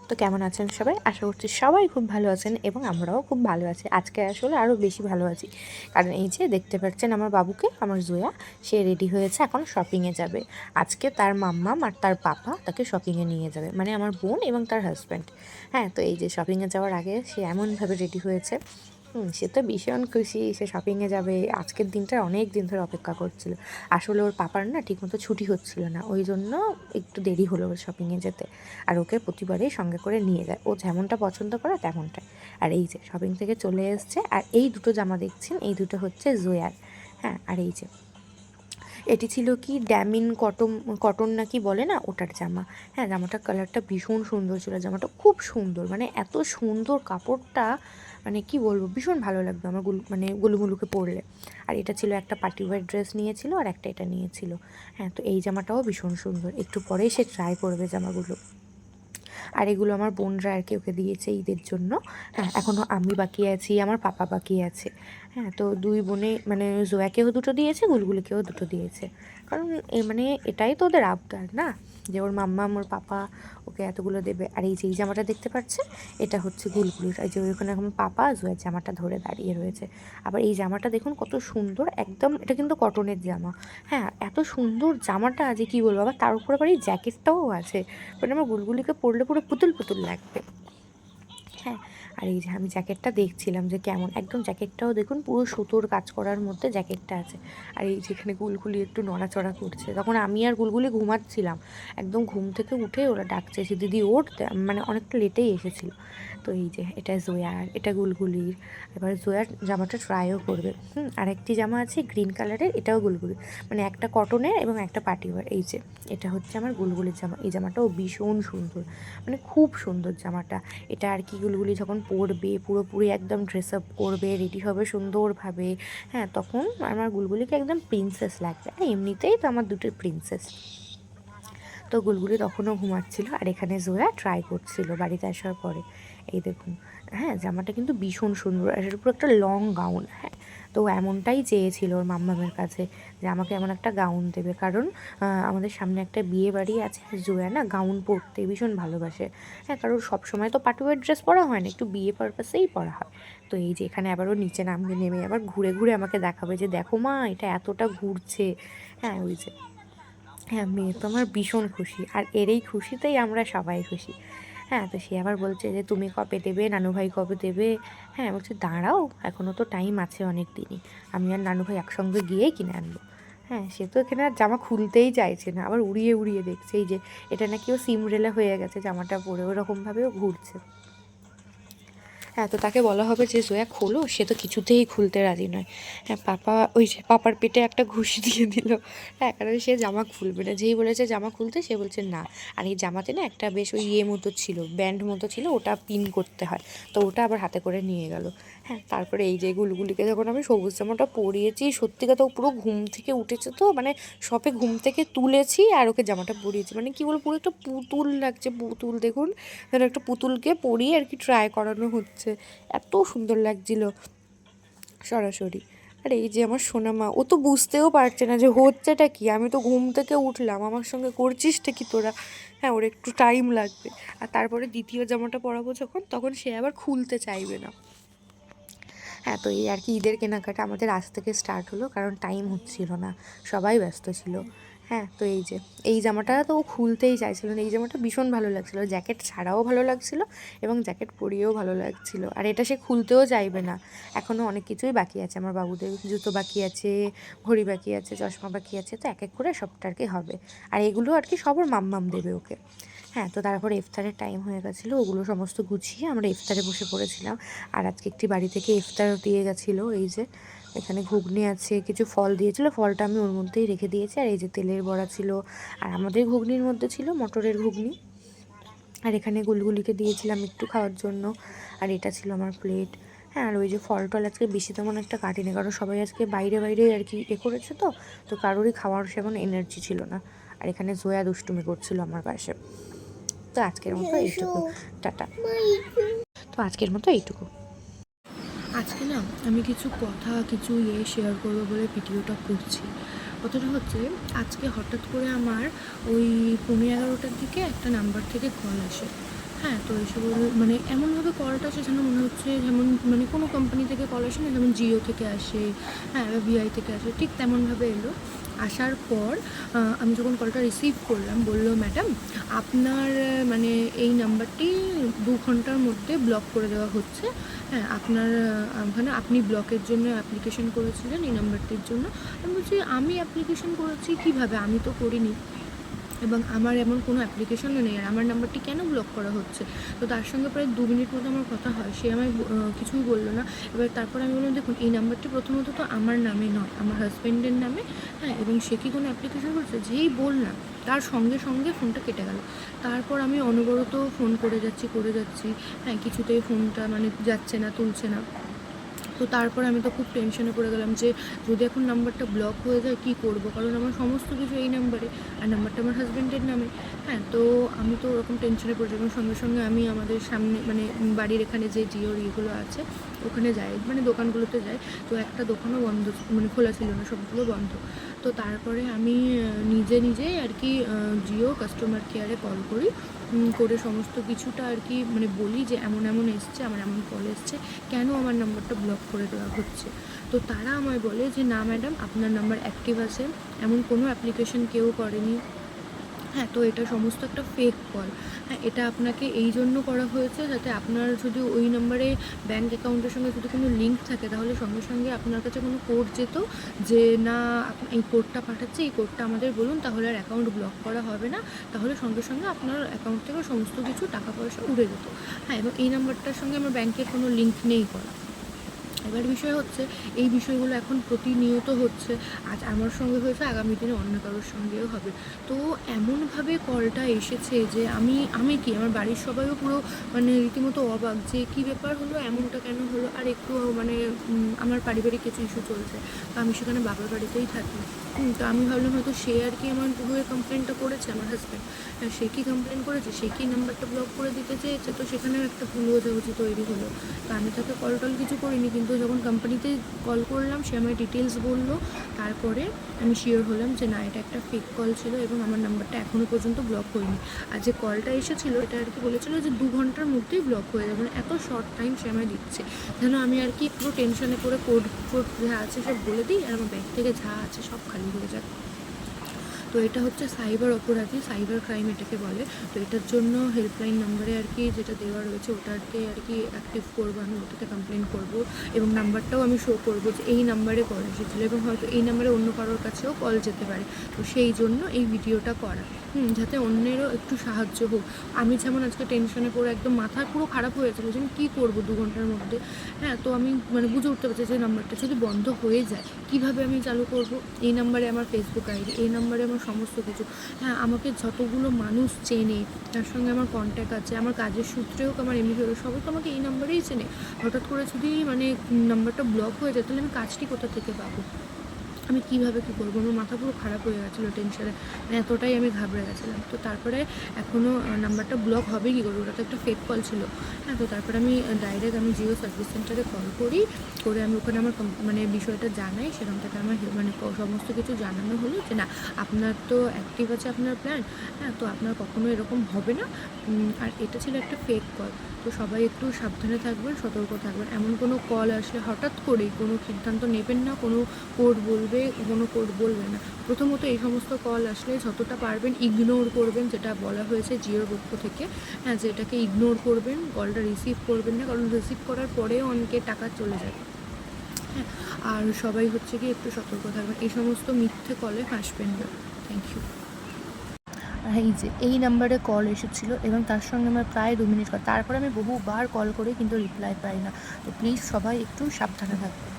তো কেমন আছেন সবাই? আশা করছি সবাই খুব ভালো আছেন এবং আমরাও খুব ভালো আছি। আজকে আসলে আরও বেশি ভালো আছি, কারণ এই যে দেখতে পাচ্ছেন আমার বাবুকে, আমার জোয়া, সে রেডি হয়েছে, এখন শপিংয়ে যাবে। আজকে তার মাম্মাম আর তার পাপা তাকে শপিংয়ে নিয়ে যাবে, মানে আমার বোন এবং তার হাজব্যান্ড। হ্যাঁ, তো এই যে শপিংয়ে যাওয়ার আগে সে এমনভাবে রেডি হয়েছে, সে তো ভীষণ খুশি, সে শপিংয়ে যাবে। আজকের দিনটা অনেক দিন ধরে অপেক্ষা করছিল। আসলে ওর পাপার না ঠিকমতো ছুটি হচ্ছিল না, ওই জন্য একটু দেরি হলো ওর শপিংয়ে যেতে। আর ওকে প্রতিবারেই সঙ্গে করে নিয়ে যায়, ও যেমনটা পছন্দ করে তেমনটাই। আর এই যে শপিং থেকে চলে এসছে, আর এই দুটো জামা দেখছেন, এই দুটো হচ্ছে জোয়ার। হ্যাঁ, আর এই যে এটি ছিল কি ড্যামিন কটন, কটন নাকি বলে না, ওটার জামা। হ্যাঁ, জামাটার কালারটা ভীষণ সুন্দর ছিল, জামাটা খুব সুন্দর, মানে এত সুন্দর কাপড়টা, মানে কি বলবো, ভীষণ ভালো লাগবে আমার মানে গুলুগুলুকে পরলে। আর এটা ছিল একটা পার্টি ওয়্যার ড্রেস নিয়েছিল, আর একটা এটা নিয়েছিল। হ্যাঁ, তো এই জামাটাও ভীষণ সুন্দর, একটু পরেই সে ট্রাই করবে জামাগুলো। আর এগুলো আমার বোনরা আর কি ওকে দিয়েছে ঈদের জন্য। হ্যাঁ, এখনও আমি বাকি আছি, আমার পাপা বাকি আছে। হ্যাঁ, তো দুই বোনে মানে জোয়াকেও দুটো দিয়েছে, গুলগুলিকেও দুটো দিয়েছে, কারণ মানে এটাই তো ওদের আবদার না, যে ওর মাম্মা ওর পাপা ওকে এতগুলো দেবে। আর এই যে এই জামাটা দেখতে পাচ্ছেন, এটা হচ্ছে গুলগুলির। এই যে ওইখানে এখন পাপা জোয়ার জামাটা ধরে দাঁড়িয়ে রয়েছে। আবার এই জামাটা দেখুন কত সুন্দর, একদম এটা কিন্তু কটনের জামা। হ্যাঁ, এত সুন্দর জামাটা যে কী বলবো, আবার তার উপর আবার এই জ্যাকেটটাও আছে, মানে আমার গুলগুলিকে পরলে পুরো পুতুল পুতুল লাগবে। হ্যাঁ, আর এই যে আমি জ্যাকেটটা দেখছিলাম যে কেমন, একদম জ্যাকেটটাও দেখুন পুরো সুতোর কাজ করার মধ্যে জ্যাকেটটা আছে। আর এই যেখানে গুলগুলি একটু নড়াচড়া করছে, তখন আমি আর গুলগুলি ঘুমাচ্ছিলাম, একদম ঘুম থেকে উঠে ওরা ডাকছে যে দিদি ওঠ, মানে অনেকটা লেটেই এসেছিল। তো এই যে এটা জোয়ার, এটা গুলগুলির। এবার জোয়ার জামাটা ট্রাইও করবে। আর একটি জামা আছে গ্রিন কালারের, এটাও গুলগুলির, মানে একটা কটনের এবং একটা পার্টিওয়ার। এই যে এটা হচ্ছে আমার গুলগুলির জামা, এই জামাটাও ভীষণ সুন্দর, মানে খুব সুন্দর জামাটা। এটা আর কি গুলগুলি যখন পরবে, পুরোপুরি একদম ড্রেস আপ করবে, রেডি হবে সুন্দরভাবে, হ্যাঁ, তখন আমার গুলগুলিকে একদম প্রিন্সেস লাগবে। আর এমনিতেই তো আমার দুটো প্রিন্সেস। তো গুলগুলি তখনও ঘুমাচ্ছিল, আর এখানে জোয়া ট্রাই করছিল বাড়িতে আসার পরে। এই দেখুন, হ্যাঁ, জামাটা কিন্তু ভীষণ সুন্দর, আর এর উপর একটা লং গাউন। হ্যাঁ, তো এমনটাই চেয়েছিল ওর মাম্মামের কাছে, যে আমাকে এমন একটা গাউন দেবে, কারণ আমাদের সামনে একটা বিয়ে বাড়ি আছে, জোয়া না গাউন পরতে ভীষণ ভালোবাসে। হ্যাঁ, কারণ সবসময় তো পার্টিওয়ার ড্রেস পরা হয় না, একটু বিয়ে পারপাসেই পরা হয়। তো এই যে এখানে আবার ও নিচে নেমে আবার ঘুরে ঘুরে আমাকে দেখাবে যে দেখো মা, এটা এতটা ঘুরছে। হ্যাঁ, ওই যে, হ্যাঁ, মেয়ে তো আমার ভীষণ খুশি, আর এর এই খুশিতেই আমরা সবাই খুশি। হ্যাঁ, তো সে আবার বলছে যে তুমি কবে দেবে, নানু ভাই কবে দেবে। হ্যাঁ, বলছে দাঁড়াও, এখনও তো টাইম আছে অনেক দিনই, আমি আর নানু ভাই একসঙ্গে গিয়েই কিনে আনবো। হ্যাঁ, সে তো এখানে আর জামা খুলতেই চাইছে না, আবার উড়িয়ে উড়িয়ে দেখছে, এই যে এটা নাকি ও সিমরেলা হয়ে গেছে জামাটা পরে, ওরকমভাবেও ঘুরছে। হ্যাঁ, তো তাকে বলা হবে যে জয়া খোলো, সে তো কিছুতেই খুলতে রাজি নয়। হ্যাঁ, পাপা ওই যে পাপার পেটে একটা ঘুষি দিয়ে দিল। হ্যাঁ, কারণ সে জামা খুলবে না, যেই বলেছে জামা খুলতে সে বলছে না। আর এই জামাতে না একটা বেশ ওই মতো ছিল, ব্যান্ড মতো ছিল, ওটা পিন করতে হয়, তো ওটা আবার হাতে করে নিয়ে গেল। হ্যাঁ, তারপরে এই যে গুলগুলিকে যখন আমি সবুজ জামাটা পরিয়েছি, সত্যি কথা ও পুরো ঘুম থেকে উঠেছে, তো মানে সবে ঘুম থেকে তুলেছি আর ওকে জামাটা পরিয়েছি, মানে কি বলবো, পুরো একটা পুতুল লাগছে, পুতুল দেখুন, যেন একটা পুতুলকে পরিয়ে আর কি ট্রাই করানো হচ্ছে, এত সুন্দর লাগছিল সরাসরি। আর এই যে আমার সোনামা, ও তো বুঝতেও পারছে না যে হচ্ছেটা কি, আমি তো ঘুম থেকে উঠলাম, আমার সঙ্গে করছিসটা কি তোরা। হ্যাঁ, ওর একটু টাইম লাগবে। আর তারপরে দ্বিতীয় জামাটা পরাবো যখন, তখন সে আবার খুলতে চাইবে না। হ্যাঁ, তো এই আর কি ঈদের কেনাকাটা আমাদের আজ থেকে স্টার্ট হলো, কারণ টাইম হচ্ছিল না, সবাই ব্যস্ত ছিল। হ্যাঁ, তো এই যে এই জামাটা তো ও খুলতেই চাইছিল না, এই জামাটা ভীষণ ভালো লাগছিলো, জ্যাকেট ছাড়াও ভালো লাগছিলো এবং জ্যাকেট পরিয়েও ভালো লাগছিলো। আর এটা সে খুলতেও চাইবে না। এখনও অনেক কিছুই বাকি আছে, আমার বাবুদের জুতো বাকি আছে, ঘড়ি বাকি আছে, চশমা বাকি আছে, তো এক এক করে সবটা আর কি হবে। আর এগুলো আর কি সব ওর মাম্মাম দেবে ওকে। হ্যাঁ, তো তারপরে ইফতারের টাইম হয়ে গেছিলো, ওগুলো সমস্ত গুছিয়ে আমরা ইফতারে বসে পড়েছিলাম। আর আজকে একটি বাড়ি থেকে ইফতার দিয়ে গেছিলো, এই যে এখানে ঘুগনি আছে, কিছু ফল দিয়েছিলো, ফলটা আমি ওর মধ্যেই রেখে দিয়েছি। আর এই যে তেলের বড়া ছিল, আর আমাদের ঘুগনির মধ্যে ছিল মটরের ঘুগনি। আর এখানে গুলগুলিকে দিয়েছিলাম একটু খাওয়ার জন্য, আর এটা ছিল আমার প্লেট। হ্যাঁ, আর ওই যে ফল টল আজকে বেশি তেমন একটা কাটিনি, কারণ সবাই আজকে বাইরে বাইরে আর কি করেছে, তো কারোরই খাওয়ার সেমন এনার্জি ছিল না। আর এখানে জয়া দুষ্টুমি করছিল আমার পাশে। তো আজকের মতো এইটুকু, টাটা। তো আজকের মতো এইটুকু। আজকে না আমি কিছু শেয়ার করবো বলে ভিডিওটা করছি। কথাটা হচ্ছে, আজকে হঠাৎ করে আমার ওই 11:15টার দিকে একটা নাম্বার থেকে কল আসে। হ্যাঁ, তো এসে মানে এমনভাবে কলটা আসে যেন মনে হচ্ছে যেমন মানে কোনো কোম্পানি থেকে কল আসে না, যেমন জিও থেকে আসে, হ্যাঁ, বা ভিআই থেকে আসে, ঠিক তেমনভাবে এলো। আসার পর আমি যখন কলটা রিসিভ করলাম, বলল, ম্যাডাম আপনার মানে এই নাম্বারটি 2 ঘন্টার মধ্যে ব্লক করে দেওয়া হচ্ছে। হ্যাঁ, আপনার ওখানে আপনি ব্লকের জন্য অ্যাপ্লিকেশন করেছিলেন এই নাম্বারটির জন্য। আমি বলছি, আমি অ্যাপ্লিকেশন করেছি কীভাবে? আমি তো করিনি এবং আমার এমন কোনো অ্যাপ্লিকেশনও নেই, আর আমার নাম্বারটি কেন ব্লক করা হচ্ছে? তো তার সঙ্গে প্রায় 2 মিনিট মতো আমার কথা হয়, সে আমায় কিছুই বললো না। এবার তারপর আমি বললাম, দেখুন এই নাম্বারটি প্রথমত তো আমার নামে নয়, আমার হাজব্যান্ডের নামে। হ্যাঁ, এবং সে কি কোনো অ্যাপ্লিকেশন করেছে? যেই বললাম তার সঙ্গে সঙ্গে ফোনটা কেটে গেল। তারপর আমি অনবরত ফোন করে যাচ্ছি, হ্যাঁ, কিছুতেই ফোনটা মানে যাচ্ছে না, তুলছে না। তো তারপর আমি তো খুব টেনশনে পড়ে গেলাম যে যদি এখন নাম্বারটা ব্লক হয়ে যায় কী করবো, কারণ আমার সমস্ত কিছু এই নাম্বারে, আর নাম্বারটা আমার হাজব্যান্ডের নামে। হ্যাঁ, তো আমি তো ওরকম টেনশনে পড়ে যাই এবং সঙ্গে সঙ্গে আমি আমাদের সামনে মানে বাড়ির এখানে যে জিওর ইয়েগুলো আছে ওখানে যাই, মানে দোকানগুলোতে যাই। তো একটা দোকানও বন্ধ, মানে খোলা ছিল না, সবগুলো বন্ধ। তো তারপরে আমি নিজেই আর কি জিও কাস্টমার কেয়ারে কল করি, করে সমস্ত কিছুটা আর কি মানে বলি যে এমন এসছে, আমার এমন কল এসছে, কেন আমার নাম্বারটা ব্লক করে দেওয়া হচ্ছে। তো তারা আমায় বলে যে না ম্যাডাম, আপনার নাম্বার অ্যাক্টিভ আছে, এমন কোনো অ্যাপ্লিকেশন কেউ করেনি। হ্যাঁ, তো এটা সমস্ত একটা ফেক কল। হ্যাঁ, এটা আপনাকে এই জন্য করা হয়েছে যাতে আপনার যদি ওই নাম্বারে ব্যাঙ্ক অ্যাকাউন্টের সঙ্গে যদি কোনো লিঙ্ক থাকে তাহলে সঙ্গে সঙ্গে আপনার কাছে কোনো কোড যেত যে না এই কোডটা পাঠাচ্ছে, এই কোডটা আমাদের বলুন, তাহলে আর অ্যাকাউন্ট ব্লক করা হবে না, তাহলে সঙ্গে সঙ্গে আপনার অ্যাকাউন্ট থেকে সমস্ত কিছু টাকা পয়সা উড়ে যেত। হ্যাঁ, এবং এই নাম্বারটার সঙ্গে আমার ব্যাঙ্কের কোনো লিঙ্ক নেই করা। এবার বিষয় হচ্ছে, এই বিষয়গুলো এখন প্রতিনিয়ত হচ্ছে, আজ আমার সঙ্গে হয়েছে, আগামী দিনে অন্য কারোর সঙ্গেও হবে। তো এমনভাবে কলটা এসেছে যে আমি কি আমার বাড়ির সবাইও পুরো মানে রীতিমতো অবাক যে কী ব্যাপার হলো, এমনটা কেন হলো। আর একটু মানে আমার পারিবারিক কিছু ইস্যু চলছে, তো আমি সেখানে বাবার বাড়িতেই থাকি। তো আমি ভাবলাম হয়তো সে আর কি আমার হয়ে কমপ্লেনটা করেছে, আমার হাজব্যান্ড। সে কি কমপ্লেন করেছে, সে কি নাম্বারটা ব্লক করে দিতে চেয়েছে, তো সেখানেও একটা ভুল বোঝাবুঝি তৈরি হলো। তো আমি তাকে কল টল কিছু করিনি, কিন্তু যখন কোম্পানিতে কল করলাম সে আমায় ডিটেলস বললো। তারপরে আমি শিওর হলাম যে না, এটা একটা ফেক কল ছিল এবং আমার নাম্বারটা এখনও পর্যন্ত ব্লক হয়নি। আর যে কলটা এসেছিলো এটা আর কি বলেছিল যে 2 ঘন্টার মধ্যেই ব্লক হয়ে যাবে, মানে এত শর্ট টাইম সে আমায় দিচ্ছে যেন আমি আর কি পুরো টেনশনে করে কোড যা আছে সব বলে দিই আর আমার ব্যাগ থেকে যা আছে সব খালি হয়ে যায়। তো এটা হচ্ছে সাইবার অপরাধী, সাইবার ক্রাইম এটাকে বলে। তো এটার জন্য হেল্পলাইন নাম্বারে আর কি যেটা দেওয়া রয়েছে ওটাকে আর কি অ্যাক্টিভ করবো, আমি ওটাতে কমপ্লেন করবো এবং নাম্বারটাও আমি শো করবো যে এই নাম্বারে কল এসেছিলো এবং হয়তো এই নাম্বারে অন্য কারোর কাছেও কল যেতে পারে। তো সেই জন্য এই ভিডিওটা করা, যাতে অন্যেরও একটু সাহায্য হোক। আমি যেমন আজকে টেনশনে পড়ে একদম মাথা পুরো খারাপ হয়েছিল যে আমি কী করবো 2 ঘন্টার মধ্যে। হ্যাঁ, তো আমি মানে বুঝে উঠতে পারছি যে নাম্বারটা যদি বন্ধ হয়ে যায় কীভাবে আমি চালু করব। এই নাম্বারে আমার ফেসবুক আইডি, এই নাম্বারে আমার সমস্ত কিছু। হ্যাঁ, আমাকে যতগুলো মানুষ চেনে, তার সঙ্গে আমার কন্ট্যাক্ট আছে, আমার কাজের সূত্রে হোক, আমার এমনি হোক, সবাই তো আমাকে এই নাম্বারেই চেনে। হঠাৎ করে যদি মানে নাম্বারটা ব্লক হয়ে যায় তাহলে আমি কাজটি কোথা থেকে পাবো, আমি কীভাবে কী করবো। আমার মাথা পুরো খারাপ হয়ে গেছিলো টেনশনে, মানে এতটাই আমি ঘাবড়ে গেছিলাম। তো তারপরে এখনও নাম্বারটা ব্লক হবে কী করে, ওটা তো একটা ফেক কল ছিল। হ্যাঁ, তো তারপরে আমি ডাইরেক্ট আমি জিও সার্ভিস সেন্টারে কল করি, করে আমি ওখানে আমার মানে বিষয়টা জানাই। সেখান থেকে আমার মানে সমস্ত কিছু জানানো হলো যে না, আপনার তো অ্যাক্টিভ আছে আপনার প্ল্যান, হ্যাঁ, তো আপনার কখনো এরকম হবে না। আর এটা ছিল একটা ফেক কল। তো সবাই একটু সাবধানে থাকবেন, সতর্ক থাকবেন। এমন কোনো কল আসলে হঠাৎ করেই কোনো সিদ্ধান্ত নেবেন না, কোনো কোড বলবে, কোনো কোড বলবে না। প্রথমত এই সমস্ত কল আসলে যতটা পারবেন ইগনোর করবেন, যেটা বলা হয়েছে জিওর পক্ষ থেকে। হ্যাঁ, যে এটাকে ইগনোর করবেন, কলটা রিসিভ করবেন না, কারণ রিসিভ করার পরেও অনেকের টাকা চলে যায়। হ্যাঁ, আর সবাই হচ্ছে কি একটু সতর্ক থাকবেন, এই সমস্ত মিথ্যে কলে ফাঁসবেন না। Thank you. এই যে এই নাম্বারে কল এসেছিলো এবং তার সঙ্গে আমার প্রায় 2 মিনিট তারপরে আমি বহুবার কল করে কিন্তু রিপ্লাই পাই না। তো প্লিজ সবাই একটু সাবধানে থাকবেন।